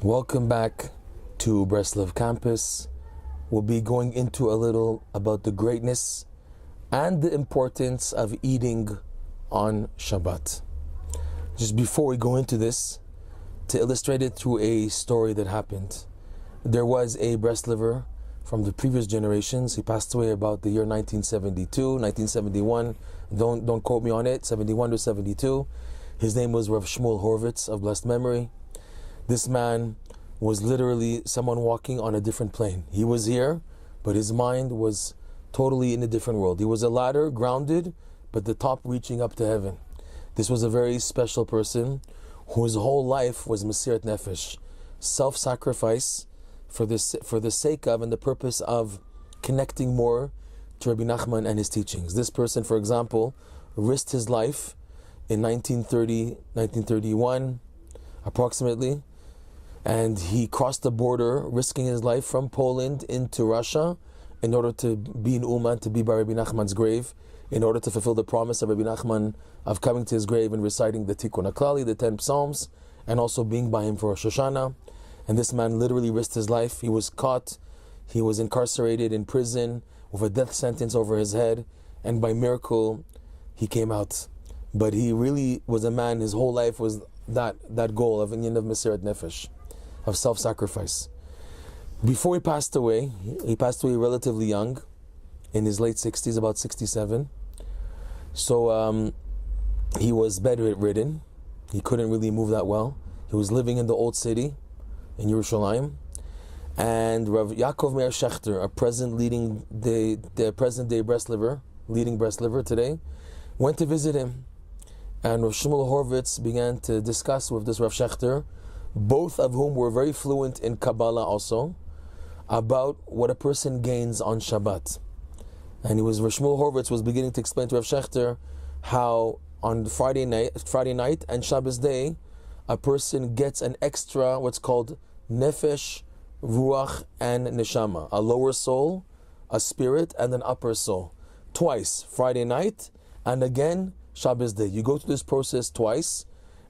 Welcome back to Breslov campus. We'll be going into a little about the greatness and the importance of eating on Shabbat. Just before we go into this, to illustrate it through a story that happened. There was a Breslover from the previous generations. He passed away about the year 1972, 1971. Don't quote me on it, 71 to 72. His name was Rav Shmuel Horvitz of blessed memory. This man was literally someone walking on a different plane. He was here, but his mind was totally in a different world. He was a ladder, grounded, but the top reaching up to heaven. This was a very special person whose whole life was Mesirat Nefesh, self-sacrifice for the sake of and the purpose of connecting more to Rabbi Nachman and his teachings. This person, for example, risked his life in 1931, approximately, and he crossed the border, risking his life from Poland into Russia in order to be in Uman, to be by Rabbi Nachman's grave, in order to fulfill the promise of Rabbi Nachman of coming to his grave and reciting the Tikkun HaKlali, the 10 Psalms, and also being by him for Rosh Hashanah. And this man literally risked his life. He was caught, he was incarcerated in prison with a death sentence over his head, and by miracle, he came out. But he really was a man, his whole life was that goal of Inyan of Mesirat Nefesh, of self-sacrifice. Before he passed away relatively young, in his late 60s, about 67. So he was bedridden. He couldn't really move that well. He was living in the old city, in Yerushalayim. And Rav Yaakov Meir Shechter, a present leading the present day leading Breslover today, went to visit him. And Rav Shmuel Horvitz began to discuss with this Rav Shechter, both of whom were very fluent in Kabbalah also, about what a person gains on Shabbat. And Rav Shmuel Horvitz was beginning to explain to Rav Shechter how on Friday night and Shabbos day, a person gets an extra, what's called nefesh, ruach, and neshama, a lower soul, a spirit, and an upper soul. Twice, Friday night, and again, Shabbos day. You go through this process twice,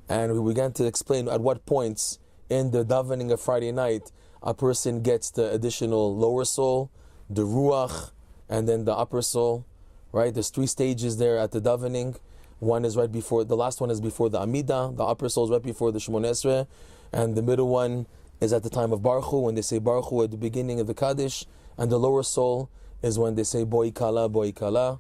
and we began to explain at what points in the davening of Friday night a person gets the additional lower soul, the ruach, and then the upper soul, right? There's 3 stages there at the davening. One is right before, the last one is before the Amidah, the upper soul is right before the Shemon Esrei, and the middle one is at the time of Baruch Hu, when they say Baruch Hu at the beginning of the Kaddish, and the lower soul is when they say Boi Kala, Boi Kala.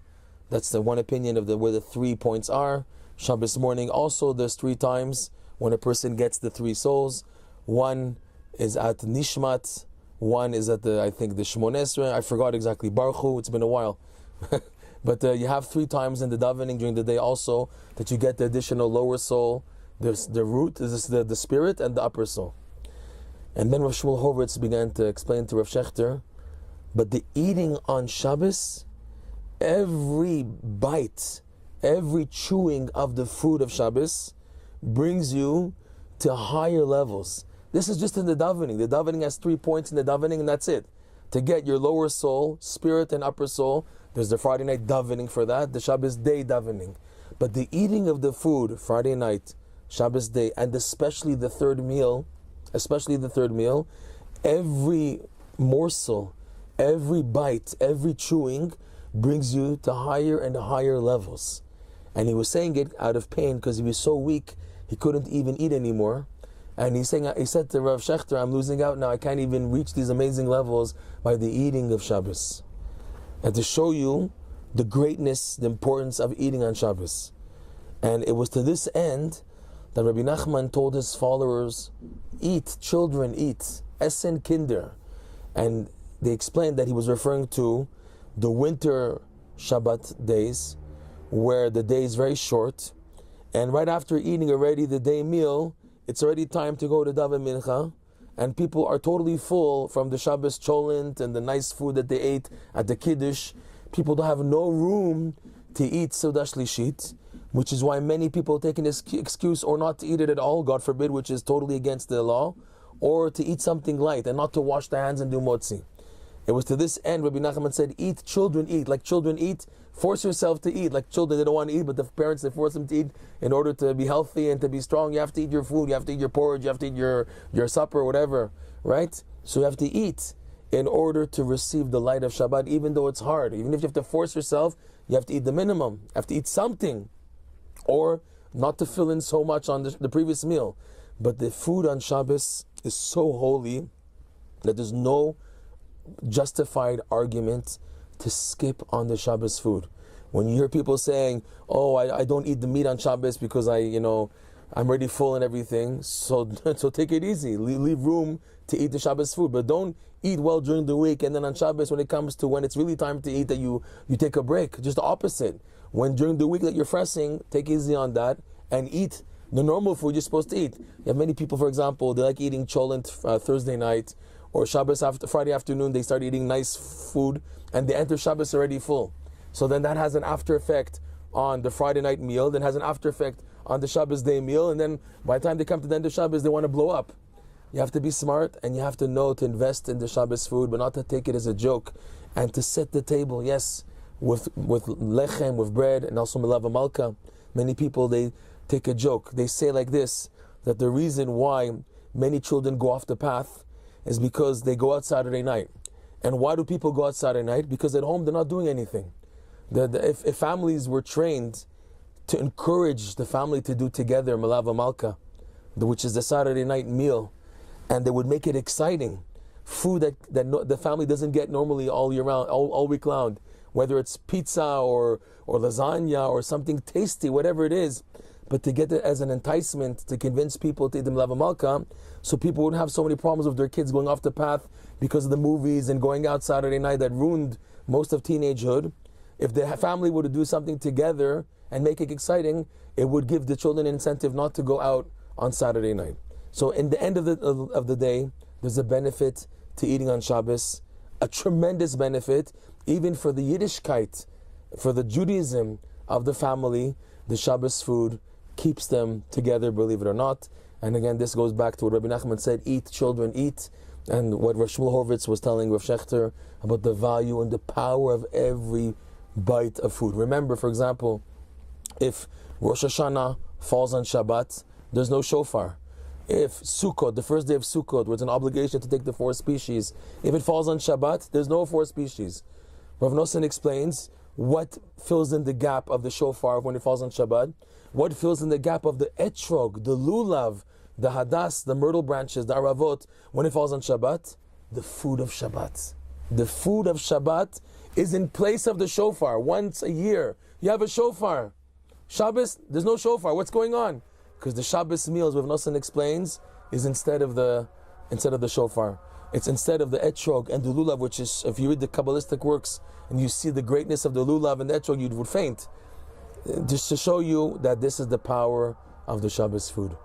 That's the one opinion of where the 3 points are. Shabbos morning also there's 3 times when a person gets the 3 souls. One is at Nishmat, one is at the Shemon Esrei. I forgot exactly, Baruch Hu, it's been a while. But you have 3 times in the davening during the day also that you get the additional lower soul. There's the root, is the spirit, and the upper soul. And then Rav Shmuel Horvitz began to explain to Rav Shechter, but the eating on Shabbos, every bite, every chewing of the food of Shabbos brings you to higher levels. This is just in the davening. The davening has 3 points in the davening, and that's it. To get your lower soul, spirit, and upper soul, there's the Friday night davening for that, the Shabbos day davening. But the eating of the food, Friday night, Shabbos day, and especially the third meal, every morsel, every bite, every chewing brings you to higher and higher levels. And he was saying it out of pain because he was so weak, he couldn't even eat anymore. And he said to Rav Shechter, I'm losing out now, I can't even reach these amazing levels by the eating of Shabbos. And to show you the greatness, the importance of eating on Shabbos. And it was to this end that Rabbi Nachman told his followers, eat, children, eat, essen Kinder. And they explained that he was referring to the winter Shabbat days, where the day is very short, and right after eating already the day meal, it's already time to go to Daven Mincha, and people are totally full from the Shabbos cholent and the nice food that they ate at the Kiddush. People don't have no room to eat Seudah Shlishit, which is why many people take an excuse or not to eat it at all, God forbid, which is totally against the law, or to eat something light and not to wash their hands and do motzi. It was to this end Rabbi Nachman said, eat, children eat, like children eat force yourself to eat. Like children, they don't want to eat, but the parents, they force them to eat in order to be healthy and to be strong. You have to eat your food, you have to eat your porridge, you have to eat your supper, whatever, right? So you have to eat in order to receive the light of Shabbat, even though it's hard. Even if you have to force yourself, you have to eat the minimum. You have to eat something, or not to fill in so much on the previous meal. But the food on Shabbos is so holy that there's no justified argument to skip on the Shabbos food. When you hear people saying, "Oh, I don't eat the meat on Shabbos because I'm already full and everything," so take it easy. Leave room to eat the Shabbos food, but don't eat well during the week and then on Shabbos, when it comes to when it's really time to eat, that you take a break. Just the opposite. When during the week that you're fasting, take easy on that and eat the normal food you're supposed to eat. You have many people, for example, they like eating cholent Thursday night, or Shabbos Friday afternoon, they start eating nice food and they enter Shabbos already full. So then that has an after effect on the Friday night meal, then has an after effect on the Shabbos day meal, and then by the time they come to the end of Shabbos, they want to blow up. You have to be smart, and you have to know to invest in the Shabbos food, but not to take it as a joke, and to set the table, yes, with lechem, with bread, and also melava malka. Many people, they take a joke. They say like this, that the reason why many children go off the path is because they go out Saturday night. And why do people go out Saturday night? Because at home they're not doing anything. If families were trained to encourage the family to do together melava malka, which is the Saturday night meal, and they would make it exciting, food that the family doesn't get normally all year round, all week round, whether it's pizza or lasagna or something tasty, whatever it is, but to get it as an enticement to convince people to eat the melava malka, so people wouldn't have so many problems with their kids going off the path because of the movies and going out Saturday night that ruined most of teenagehood. If the family were to do something together and make it exciting, it would give the children an incentive not to go out on Saturday night. So in the end of the day, there's a benefit to eating on Shabbos, a tremendous benefit, even for the Yiddishkeit, for the Judaism of the family. The Shabbos food keeps them together, believe it or not. And again, this goes back to what Rabbi Nachman said, eat, children, eat. And what Rav Shmuel Horvitz was telling Rav Shechter about the value and the power of every bite of food. Remember, for example, if Rosh Hashanah falls on Shabbat, there's no shofar. If Sukkot, the first day of Sukkot, where it's an obligation to take the 4 species, if it falls on Shabbat, there's no 4 species. Rav Nosson explains what fills in the gap of the shofar when it falls on Shabbat, what fills in the gap of the etrog, the lulav, the hadas, the myrtle branches, the aravot, when it falls on Shabbat, the food of Shabbat. The food of Shabbat is in place of the shofar. Once a year, you have a shofar. Shabbos, there's no shofar. What's going on? Because the Shabbos meals, Rav Nosson explains, is instead of the shofar. It's instead of the etrog and the lulav, which is, if you read the Kabbalistic works and you see the greatness of the lulav and the etrog, you would faint. Just to show you that this is the power of the Shabbos food.